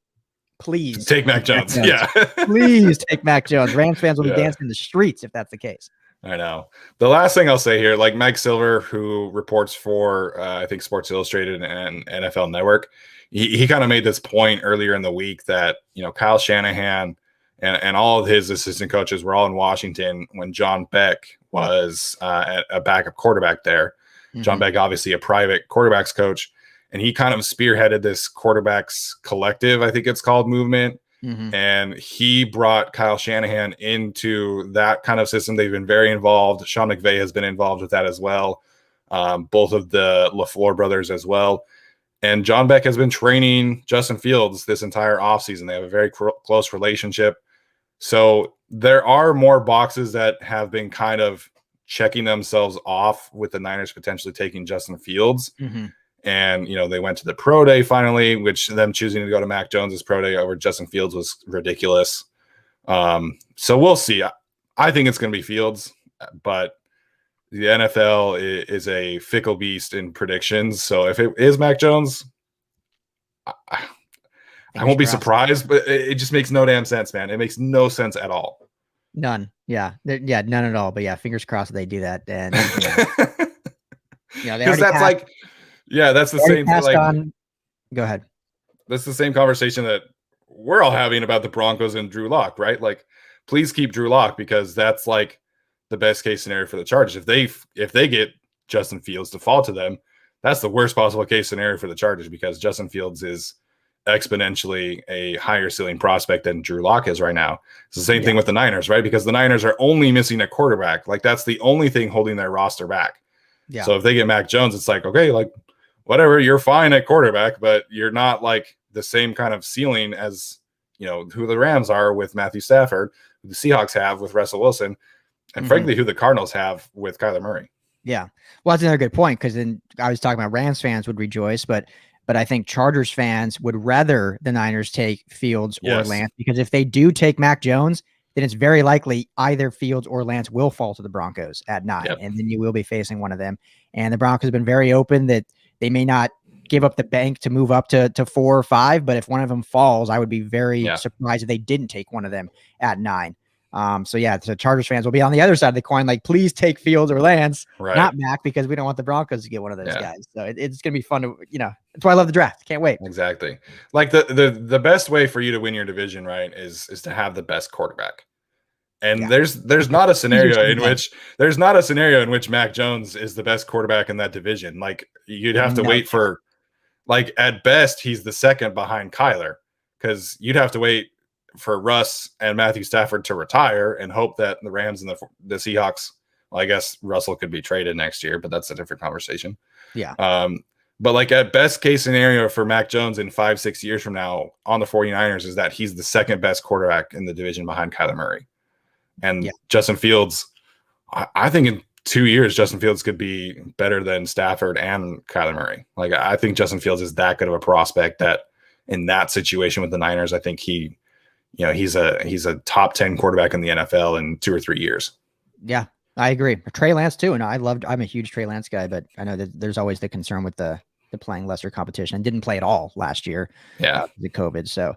[SPEAKER 1] please
[SPEAKER 2] take Mac Jones. Yeah.
[SPEAKER 1] Please take Mac Jones. Rams fans will be dancing in the streets if that's the case.
[SPEAKER 2] I know. The last thing I'll say here, like Mike Silver, who reports for, I think, Sports Illustrated and NFL Network, he kind of made this point earlier in the week that, Kyle Shanahan and all of his assistant coaches were all in Washington when John Beck was a backup quarterback there. Mm-hmm. John Beck, obviously a private quarterbacks coach, and he kind of spearheaded this quarterbacks collective, I think it's called, movement. Mm-hmm. And he brought Kyle Shanahan into that kind of system. They've been very involved. Sean McVay has been involved with that as well. Both of the LaFleur brothers as well. And John Beck has been training Justin Fields this entire offseason. They have a very close relationship. So there are more boxes that have been kind of checking themselves off with the Niners potentially taking Justin Fields. Mm-hmm. And, they went to the pro day finally, which them choosing to go to Mac Jones's pro day over Justin Fields was ridiculous. So we'll see. I think it's going to be Fields, but the NFL is a fickle beast in predictions. So if it is Mac Jones, I won't be surprised, but it just makes no damn sense, man. It makes no sense at all.
[SPEAKER 1] None. Yeah. None at all. But yeah, fingers crossed they do that. And
[SPEAKER 2] because that's like, that's the same thing.
[SPEAKER 1] Go ahead.
[SPEAKER 2] That's the same conversation that we're all having about the Broncos and Drew Lock, right? Like, please keep Drew Lock, because that's like the best case scenario for the Chargers. If they get Justin Fields to fall to them, that's the worst possible case scenario for the Chargers, because Justin Fields is exponentially a higher ceiling prospect than Drew Lock is right now. It's the same thing with the Niners, right? Because the Niners are only missing a quarterback. Like, that's the only thing holding their roster back. Yeah. So if they get Mac Jones, it's like, okay, like, whatever, you're fine at quarterback, but you're not like the same kind of ceiling as, who the Rams are with Matthew Stafford, who the Seahawks have with Russell Wilson, and frankly, who the Cardinals have with Kyler Murray.
[SPEAKER 1] Yeah. Well, that's another good point, because then I was talking about Rams fans would rejoice, but I think Chargers fans would rather the Niners take Fields or Lance, because if they do take Mac Jones, then it's very likely either Fields or Lance will fall to the Broncos at 9, and then you will be facing one of them. And the Broncos have been very open that they may not give up the bank to move up to 4 or 5, but if one of them falls, I would be very surprised if they didn't take one of them at 9. So yeah, so Chargers fans will be on the other side of the coin. Like, please take Fields or Lance,
[SPEAKER 2] Right.
[SPEAKER 1] not Mac, because we don't want the Broncos to get one of those guys. So it's going to be fun to, that's why I love the draft. Can't wait.
[SPEAKER 2] Exactly. Like the best way for you to win your division, right, is to have the best quarterback. And there's not a scenario in which Mac Jones is the best quarterback in that division. Like, you'd have to wait for, like, at best, he's the second behind Kyler, because you'd have to wait for Russ and Matthew Stafford to retire and hope that the Rams and the Seahawks, well, I guess Russell could be traded next year, but that's a different conversation.
[SPEAKER 1] Yeah.
[SPEAKER 2] But like, at best case scenario for Mac Jones in 5-6 years from now on the 49ers is that he's the second best quarterback in the division behind Kyler Murray. And Justin Fields, I think in 2 years, Justin Fields could be better than Stafford and Kyler Murray. Like, I think Justin Fields is that good of a prospect that in that situation with the Niners, I think he's a top 10 quarterback in the NFL in 2 or 3 years.
[SPEAKER 1] Yeah, I agree. Trey Lance too. And I'm a huge Trey Lance guy, but I know that there's always the concern with the playing lesser competition, and didn't play at all last year.
[SPEAKER 2] Yeah.
[SPEAKER 1] The COVID. So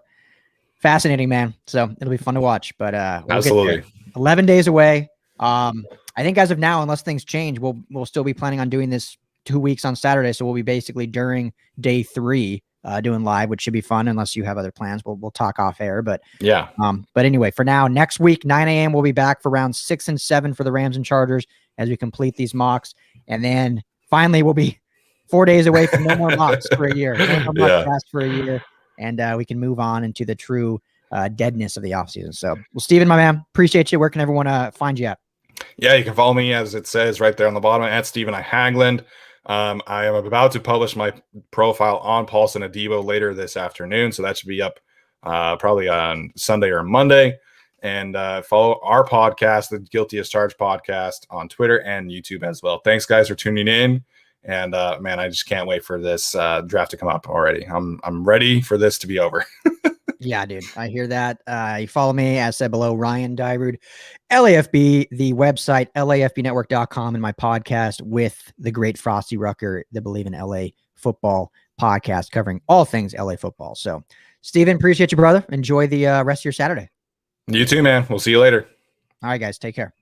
[SPEAKER 1] fascinating, man. So it'll be fun to watch, but we'll
[SPEAKER 2] absolutely.
[SPEAKER 1] 11 days away. I think as of now, unless things change, we'll still be planning on doing this 2 weeks on Saturday. So we'll be basically during day 3 doing live, which should be fun unless you have other plans. We'll talk off air, but
[SPEAKER 2] yeah.
[SPEAKER 1] But anyway, for now, next week, 9 a.m. we'll be back for rounds 6 and 7 for the Rams and Chargers as we complete these mocks. And then finally we'll be 4 days away from no more mocks for a year. No more mock cast for a year. And we can move on into the true deadness of the offseason. So, well, Steven, my man, appreciate you. Where can everyone find you at?
[SPEAKER 2] Yeah, you can follow me, as it says right there on the bottom, at Stephen I. Haglund. I am about to publish my profile on Paulson Adebo later this afternoon, so that should be up probably on Sunday or Monday. And follow our podcast, the Guilty as Charged podcast, on Twitter and YouTube as well. Thanks, guys, for tuning in. And man, I just can't wait for this draft to come up already. I'm ready for this to be over.
[SPEAKER 1] Yeah, dude, I hear that. You follow me, as said below, Ryan Dyrud, LAFB, the website, LAFBnetwork.com, and my podcast with the great Frosty Rucker, the Believe in LA Football podcast, covering all things LA football. So, Steven, appreciate you, brother. Enjoy the rest of your Saturday.
[SPEAKER 2] You too, man. We'll see you later.
[SPEAKER 1] All right, guys, take care.